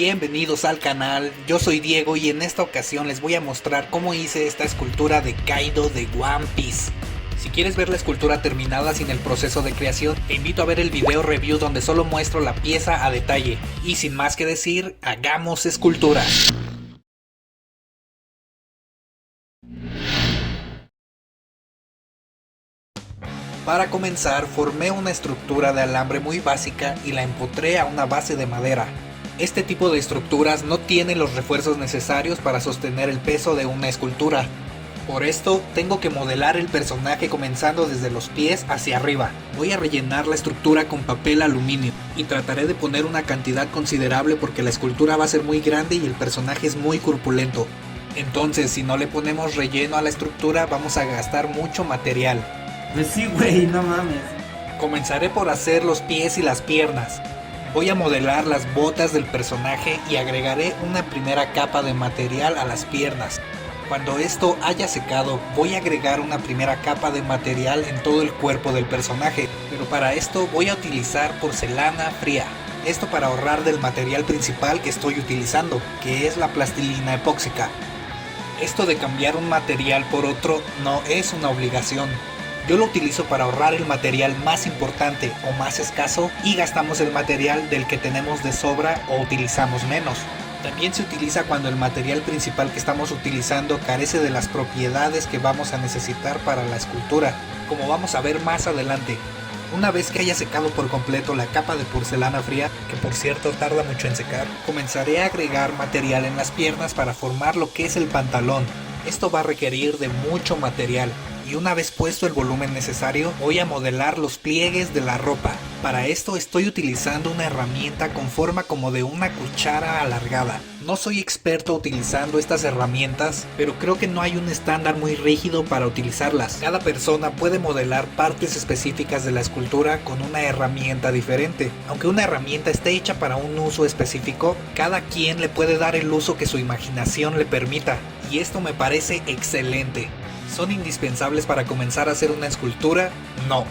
Bienvenidos al canal, yo soy Diego y en esta ocasión les voy a mostrar cómo hice esta escultura de Kaido de One Piece. Si quieres ver la escultura terminada sin el proceso de creación, te invito a ver el video review donde solo muestro la pieza a detalle. Y sin más que decir, hagamos escultura. Para comenzar, formé una estructura de alambre muy básica y la empotré a una base de madera. Este tipo de estructuras no tiene los refuerzos necesarios para sostener el peso de una escultura. Por esto, tengo que modelar el personaje comenzando desde los pies hacia arriba. Voy a rellenar la estructura con papel aluminio y trataré de poner una cantidad considerable porque la escultura va a ser muy grande y el personaje es muy corpulento. Entonces, si no le ponemos relleno a la estructura, vamos a gastar mucho material. Pues sí, güey, no mames. Comenzaré por hacer los pies y las piernas. Voy a modelar las botas del personaje y agregaré una primera capa de material a las piernas. Cuando esto haya secado, voy a agregar una primera capa de material en todo el cuerpo del personaje, pero para esto voy a utilizar porcelana fría. Esto para ahorrar del material principal que estoy utilizando, que es la plastilina epóxica. Esto de cambiar un material por otro no es una obligación. Yo lo utilizo para ahorrar el material más importante o más escaso y gastamos el material del que tenemos de sobra o utilizamos menos. También se utiliza cuando el material principal que estamos utilizando carece de las propiedades que vamos a necesitar para la escultura, como vamos a ver más adelante. Una vez que haya secado por completo la capa de porcelana fría, que por cierto tarda mucho en secar, comenzaré a agregar material en las piernas para formar lo que es el pantalón. Esto va a requerir de mucho material. Y una vez puesto el volumen necesario, voy a modelar los pliegues de la ropa. Para esto estoy utilizando una herramienta con forma como de una cuchara alargada. No soy experto utilizando estas herramientas, pero creo que no hay un estándar muy rígido para utilizarlas. Cada persona puede modelar partes específicas de la escultura con una herramienta diferente. Aunque una herramienta esté hecha para un uso específico, cada quien le puede dar el uso que su imaginación le permita. Y esto me parece excelente. ¿Son indispensables para comenzar a hacer una escultura? No.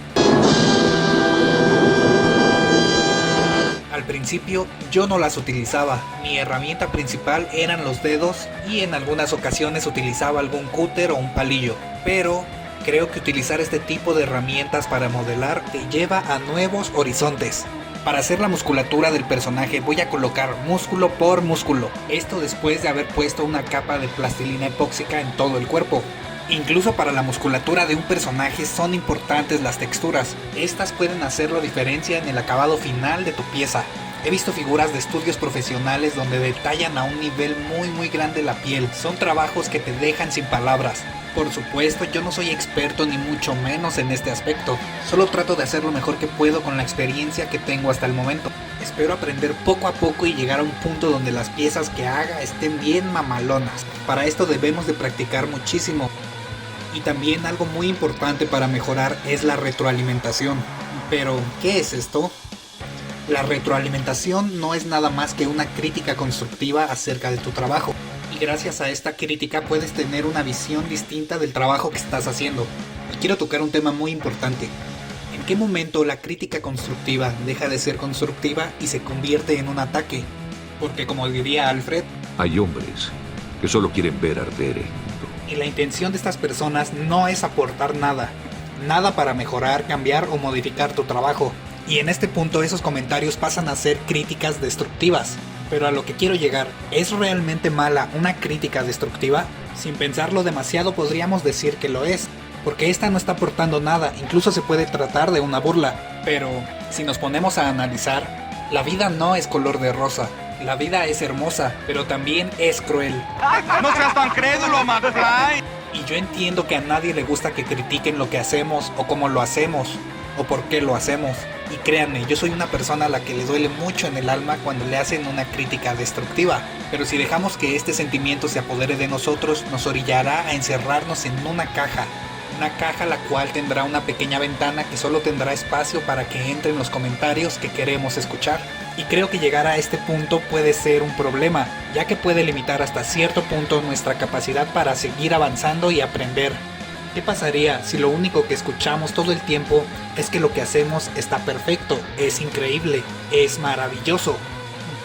Al principio yo no las utilizaba, mi herramienta principal eran los dedos y en algunas ocasiones utilizaba algún cúter o un palillo, pero creo que utilizar este tipo de herramientas para modelar te lleva a nuevos horizontes. Para hacer la musculatura del personaje voy a colocar músculo por músculo, esto después de haber puesto una capa de plastilina epóxica en todo el cuerpo. Incluso para la musculatura de un personaje son importantes las texturas. Estas pueden hacer la diferencia en el acabado final de tu pieza. He visto figuras de estudios profesionales donde detallan a un nivel muy grande la piel. Son trabajos que te dejan sin palabras. Por supuesto, yo no soy experto ni mucho menos en este aspecto. Solo trato de hacer lo mejor que puedo con la experiencia que tengo hasta el momento. Espero aprender poco a poco y llegar a un punto donde las piezas que haga estén bien mamalonas. Para esto debemos de practicar muchísimo. Y también algo muy importante para mejorar es la retroalimentación. Pero, ¿qué es esto? La retroalimentación no es nada más que una crítica constructiva acerca de tu trabajo. Y gracias a esta crítica puedes tener una visión distinta del trabajo que estás haciendo. Y quiero tocar un tema muy importante. ¿En qué momento la crítica constructiva deja de ser constructiva y se convierte en un ataque? Porque como diría Alfred, hay hombres que solo quieren ver arder el mundo. Y la intención de estas personas no es aportar nada para mejorar, cambiar o modificar tu trabajo. Y en este punto esos comentarios pasan a ser críticas destructivas. Pero a lo que quiero llegar, ¿es realmente mala una crítica destructiva? Sin pensarlo demasiado podríamos decir que lo es, porque esta no está aportando nada, incluso se puede tratar de una burla. Pero si nos ponemos a analizar, la vida no es color de rosa. La vida es hermosa, pero también es cruel. ¡No seas tan crédulo, McFly! Y yo entiendo que a nadie le gusta que critiquen lo que hacemos, o cómo lo hacemos, o por qué lo hacemos. Y créanme, yo soy una persona a la que le duele mucho en el alma cuando le hacen una crítica destructiva. Pero si dejamos que este sentimiento se apodere de nosotros, nos orillará a encerrarnos en una caja. Una caja la cual tendrá una pequeña ventana que solo tendrá espacio para que entren los comentarios que queremos escuchar. Y creo que llegar a este punto puede ser un problema, ya que puede limitar hasta cierto punto nuestra capacidad para seguir avanzando y aprender. ¿Qué pasaría si lo único que escuchamos todo el tiempo es que lo que hacemos está perfecto, es increíble, es maravilloso?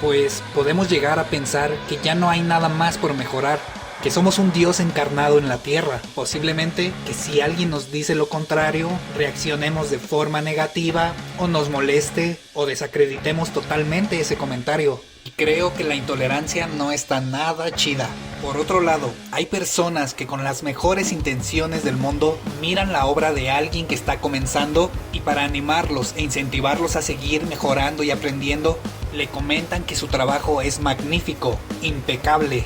pues podemos llegar a pensar que ya no hay nada más por mejorar, que somos un Dios encarnado en la tierra. Posiblemente que si alguien nos dice lo contrario, reaccionemos de forma negativa, o nos moleste, o desacreditemos totalmente ese comentario. Y creo que la intolerancia no está nada chida. Por otro lado, hay personas que con las mejores intenciones del mundo miran la obra de alguien que está comenzando y para animarlos e incentivarlos a seguir mejorando y aprendiendo, le comentan que su trabajo es magnífico, impecable,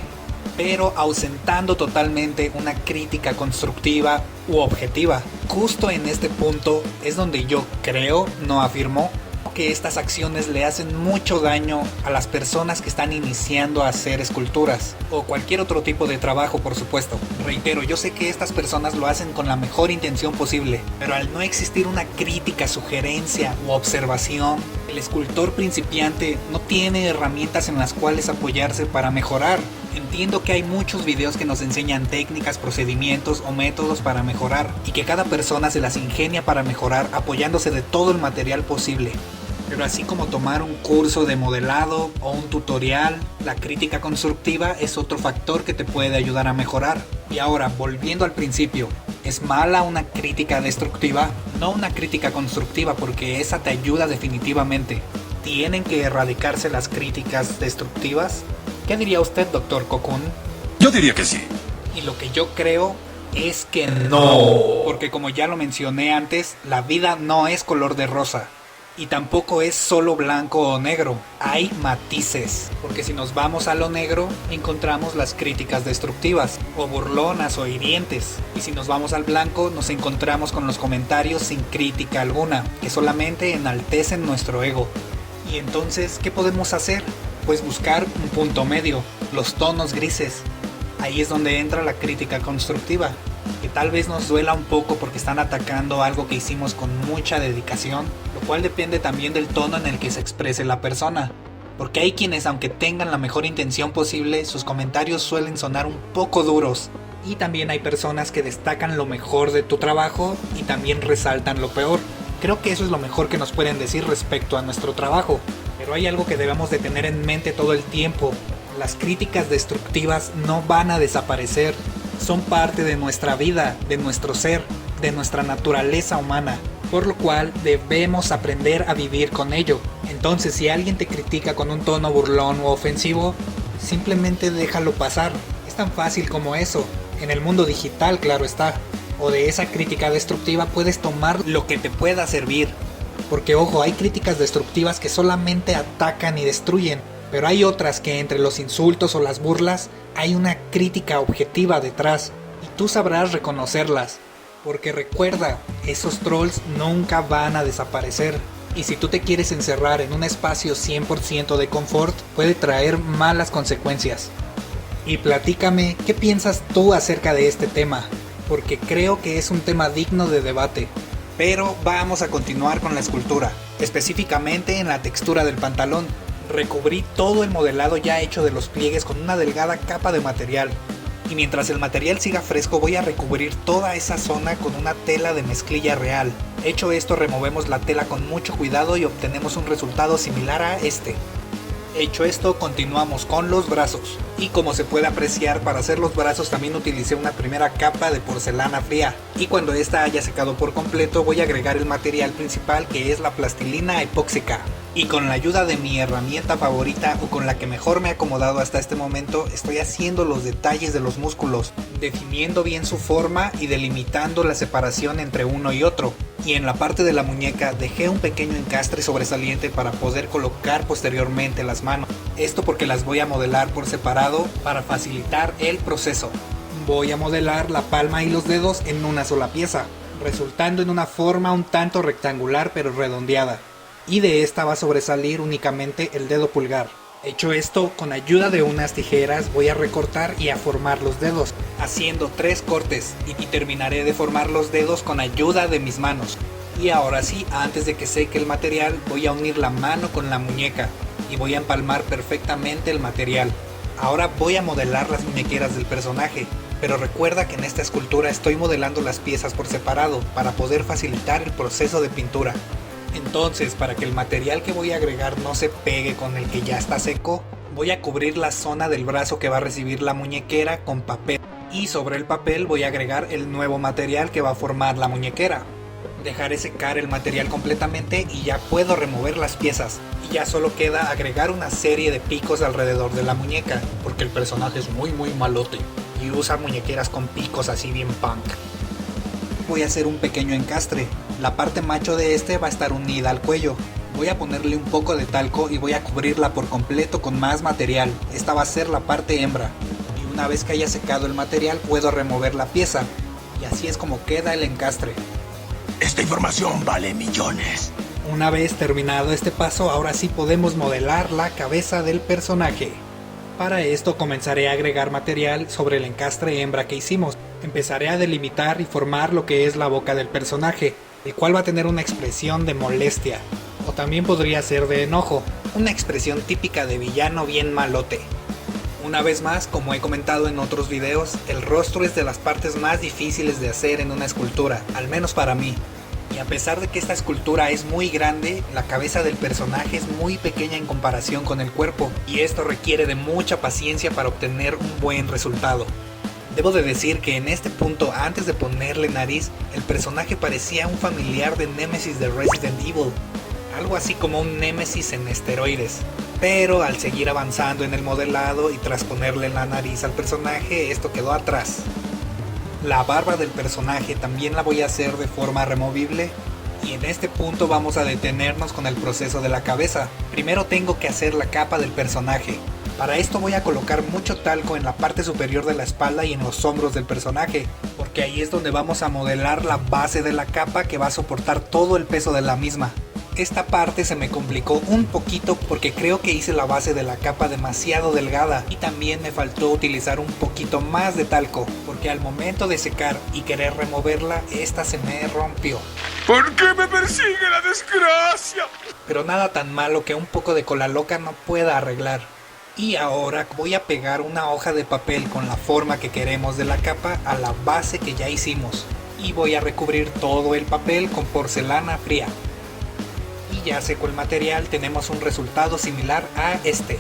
pero ausentando totalmente una crítica constructiva u objetiva. Justo en este punto es donde yo creo, no afirmo, que estas acciones le hacen mucho daño a las personas que están iniciando a hacer esculturas o cualquier otro tipo de trabajo, por supuesto. Reitero, yo sé que estas personas lo hacen con la mejor intención posible, pero al no existir una crítica, sugerencia u observación, el escultor principiante no tiene herramientas en las cuales apoyarse para mejorar. Entiendo que hay muchos videos que nos enseñan técnicas, procedimientos o métodos para mejorar y que cada persona se las ingenia para mejorar apoyándose de todo el material posible. Pero así como tomar un curso de modelado o un tutorial, la crítica constructiva es otro factor que te puede ayudar a mejorar. Y ahora, volviendo al principio, ¿es mala una crítica destructiva? No una crítica constructiva, porque esa te ayuda definitivamente. ¿Tienen que erradicarse las críticas destructivas? ¿Qué diría usted, Dr. Cocoon? Yo diría que sí. Y lo que yo creo es que no. Porque como ya lo mencioné antes, la vida no es color de rosa. Y tampoco es solo blanco o negro. Hay matices. Porque si nos vamos a lo negro, encontramos las críticas destructivas, o burlonas o hirientes. Y si nos vamos al blanco, nos encontramos con los comentarios sin crítica alguna, que solamente enaltecen nuestro ego. Y entonces, ¿qué podemos hacer? Pues buscar un punto medio, los tonos grises. Ahí es donde entra la crítica constructiva, que tal vez nos duela un poco porque están atacando algo que hicimos con mucha dedicación, lo cual depende también del tono en el que se exprese la persona. Porque hay quienes, aunque tengan la mejor intención posible, sus comentarios suelen sonar un poco duros. Y también hay personas que destacan lo mejor de tu trabajo y también resaltan lo peor. Creo que eso es lo mejor que nos pueden decir respecto a nuestro trabajo. Pero hay algo que debemos de tener en mente todo el tiempo. Las críticas destructivas no van a desaparecer. Son parte de nuestra vida, de nuestro ser, de nuestra naturaleza humana. Por lo cual debemos aprender a vivir con ello. Entonces, si alguien te critica con un tono burlón o ofensivo, simplemente déjalo pasar. Es tan fácil como eso. En el mundo digital, claro está. O de esa crítica destructiva puedes tomar lo que te pueda servir. Porque ojo, hay críticas destructivas que solamente atacan y destruyen, pero hay otras que entre los insultos o las burlas hay una crítica objetiva detrás, y tú sabrás reconocerlas. Porque recuerda, esos trolls nunca van a desaparecer, y si tú te quieres encerrar en un espacio 100% de confort, puede traer malas consecuencias. Y platícame, ¿qué piensas tú acerca de este tema? Porque creo que es un tema digno de debate. Pero vamos a continuar con la escultura, específicamente en la textura del pantalón. Recubrí todo el modelado ya hecho de los pliegues con una delgada capa de material. Y mientras el material siga fresco voy a recubrir toda esa zona con una tela de mezclilla real. Hecho esto, removemos la tela con mucho cuidado y obtenemos un resultado similar a este. Hecho esto, continuamos con los brazos. Y como se puede apreciar, para hacer los brazos también utilicé una primera capa de porcelana fría. Y cuando esta haya secado por completo, voy a agregar el material principal, que es la plastilina epóxica. Y con la ayuda de mi herramienta favorita, o con la que mejor me he acomodado hasta este momento, estoy haciendo los detalles de los músculos, definiendo bien su forma y delimitando la separación entre uno y otro. Y en la parte de la muñeca dejé un pequeño encastre sobresaliente para poder colocar posteriormente las manos. Esto porque las voy a modelar por separado para facilitar el proceso. Voy a modelar la palma y los dedos en una sola pieza, resultando en una forma un tanto rectangular pero redondeada. Y de esta va a sobresalir únicamente el dedo pulgar. Hecho esto, con ayuda de unas tijeras voy a recortar y a formar los dedos, haciendo 3 cortes, y terminaré de formar los dedos con ayuda de mis manos. Y ahora sí, antes de que seque el material, voy a unir la mano con la muñeca y voy a empalmar perfectamente el material. Ahora voy a modelar las muñequeras del personaje, pero recuerda que en esta escultura estoy modelando las piezas por separado para poder facilitar el proceso de pintura. Entonces, para que el material que voy a agregar no se pegue con el que ya está seco, voy a cubrir la zona del brazo que va a recibir la muñequera con papel. Y sobre el papel voy a agregar el nuevo material que va a formar la muñequera. Dejaré secar el material completamente y ya puedo remover las piezas. Y ya solo queda agregar una serie de picos alrededor de la muñeca, porque el personaje es muy malote y usa muñequeras con picos así bien punk. Voy a hacer un pequeño encastre. La parte macho de este va a estar unida al cuello. Voy a ponerle un poco de talco y voy a cubrirla por completo con más material. Esta va a ser la parte hembra. Y una vez que haya secado el material puedo remover la pieza. Y así es como queda el encastre. Esta información vale millones. Una vez terminado este paso, ahora sí podemos modelar la cabeza del personaje. Para esto comenzaré a agregar material sobre el encastre hembra que hicimos. Empezaré a delimitar y formar lo que es la boca del personaje, el cual va a tener una expresión de molestia, o también podría ser de enojo, una expresión típica de villano bien malote. Una vez más, como he comentado en otros videos, el rostro es de las partes más difíciles de hacer en una escultura, al menos para mí. Y a pesar de que esta escultura es muy grande, la cabeza del personaje es muy pequeña en comparación con el cuerpo, y esto requiere de mucha paciencia para obtener un buen resultado. Debo de decir que en este punto, antes de ponerle nariz, el personaje parecía un familiar de Nemesis de Resident Evil, algo así como un Nemesis en esteroides. Pero al seguir avanzando en el modelado y tras ponerle la nariz al personaje, esto quedó atrás. La barba del personaje también la voy a hacer de forma removible, y en este punto vamos a detenernos con el proceso de la cabeza. Primero tengo que hacer la capa del personaje. Para esto voy a colocar mucho talco en la parte superior de la espalda y en los hombros del personaje, porque ahí es donde vamos a modelar la base de la capa que va a soportar todo el peso de la misma. Esta parte se me complicó un poquito porque creo que hice la base de la capa demasiado delgada y también me faltó utilizar un poquito más de talco, porque al momento de secar y querer removerla, esta se me rompió. ¿Por qué me persigue la desgracia? Pero nada tan malo que un poco de cola loca no pueda arreglar. Y ahora voy a pegar una hoja de papel con la forma que queremos de la capa a la base que ya hicimos. Y voy a recubrir todo el papel con porcelana fría. Y ya seco el material, tenemos un resultado similar a este.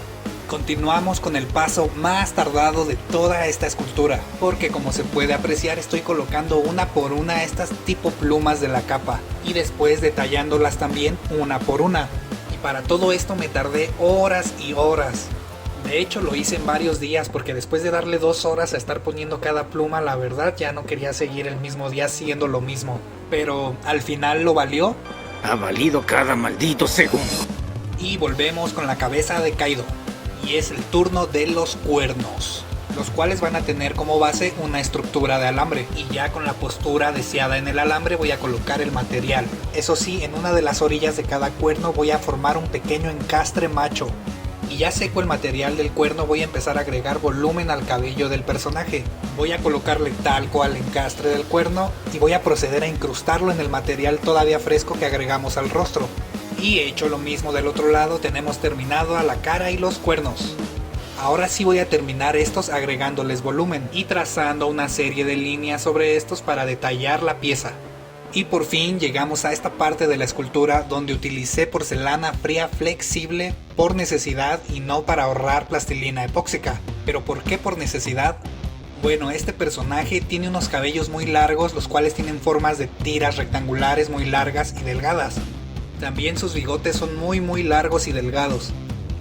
Continuamos con el paso más tardado de toda esta escultura, porque como se puede apreciar estoy colocando una por una estas tipo plumas de la capa y después detallándolas también una por una. Y para todo esto me tardé horas y horas. De hecho lo hice en varios días porque después de darle 2 horas a estar poniendo cada pluma, la verdad ya no quería seguir el mismo día haciendo lo mismo. Pero al final lo valió. Ha valido cada maldito segundo. Y volvemos con la cabeza de Kaido. Y es el turno de los cuernos, los cuales van a tener como base una estructura de alambre. Y ya con la postura deseada en el alambre voy a colocar el material. Eso sí, en una de las orillas de cada cuerno voy a formar un pequeño encastre macho. Y ya seco el material del cuerno, voy a empezar a agregar volumen al cabello del personaje. Voy a colocarle talco al encastre del cuerno y voy a proceder a incrustarlo en el material todavía fresco que agregamos al rostro. Y hecho lo mismo del otro lado, tenemos terminado a la cara y los cuernos. Ahora sí voy a terminar estos agregándoles volumen y trazando una serie de líneas sobre estos para detallar la pieza. Y por fin llegamos a esta parte de la escultura donde utilicé porcelana fría flexible por necesidad y no para ahorrar plastilina epóxica. ¿Pero por qué por necesidad? Bueno, este personaje tiene unos cabellos muy largos, los cuales tienen formas de tiras rectangulares muy largas y delgadas. También sus bigotes son muy largos y delgados.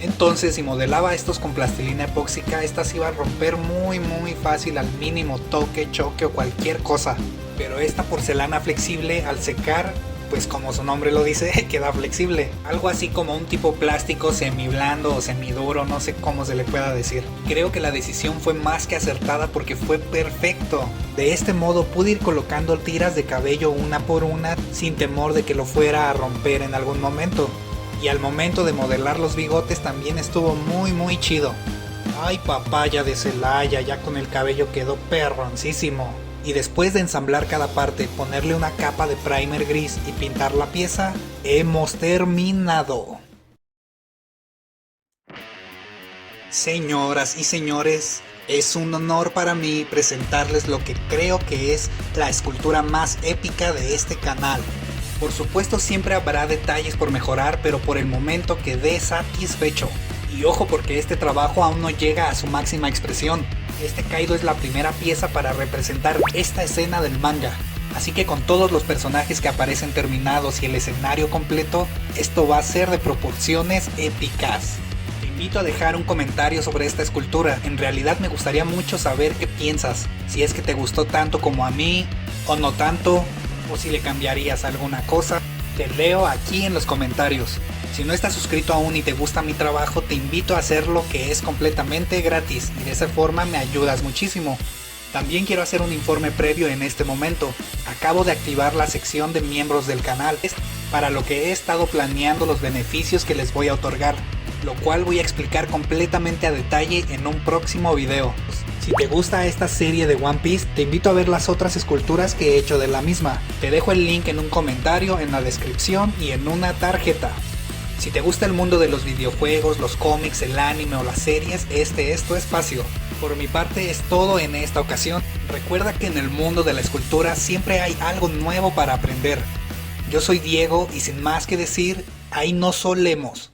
Entonces si modelaba estos con plastilina epóxica, estas iba a romper muy fácil al mínimo toque, choque o cualquier cosa. Pero esta porcelana flexible al secar, pues como su nombre lo dice, queda flexible. Algo así como un tipo plástico semi-blando o semi-duro, no sé cómo se le pueda decir. Creo que la decisión fue más que acertada porque fue perfecto. De este modo pude ir colocando tiras de cabello una por una sin temor de que lo fuera a romper en algún momento. Y al momento de modelar los bigotes también estuvo muy chido. Ay, papaya de Celaya, ya con el cabello quedó perroncísimo. Y después de ensamblar cada parte, ponerle una capa de primer gris y pintar la pieza, hemos terminado. Señoras y señores, es un honor para mí presentarles lo que creo que es la escultura más épica de este canal. Por supuesto siempre habrá detalles por mejorar, pero por el momento quedé satisfecho. Y ojo porque este trabajo aún no llega a su máxima expresión. Este Kaido es la primera pieza para representar esta escena del manga. Así que con todos los personajes que aparecen terminados y el escenario completo, esto va a ser de proporciones épicas. Te invito a dejar un comentario sobre esta escultura. En realidad me gustaría mucho saber qué piensas. Si es que te gustó tanto como a mí, o no tanto, o si le cambiarías alguna cosa. Te leo aquí en los comentarios. Si no estás suscrito aún y te gusta mi trabajo, te invito a hacerlo, que es completamente gratis y de esa forma me ayudas muchísimo. También quiero hacer un informe previo en este momento. Acabo de activar la sección de miembros del canal, para lo que he estado planeando los beneficios que les voy a otorgar, lo cual voy a explicar completamente a detalle en un próximo video. Si te gusta esta serie de One Piece, te invito a ver las otras esculturas que he hecho de la misma. Te dejo el link en un comentario, en la descripción y en una tarjeta. Si te gusta el mundo de los videojuegos, los cómics, el anime o las series, este es tu espacio. Por mi parte es todo en esta ocasión. Recuerda que en el mundo de la escultura siempre hay algo nuevo para aprender. Yo soy Diego y sin más que decir, ahí nos solemos.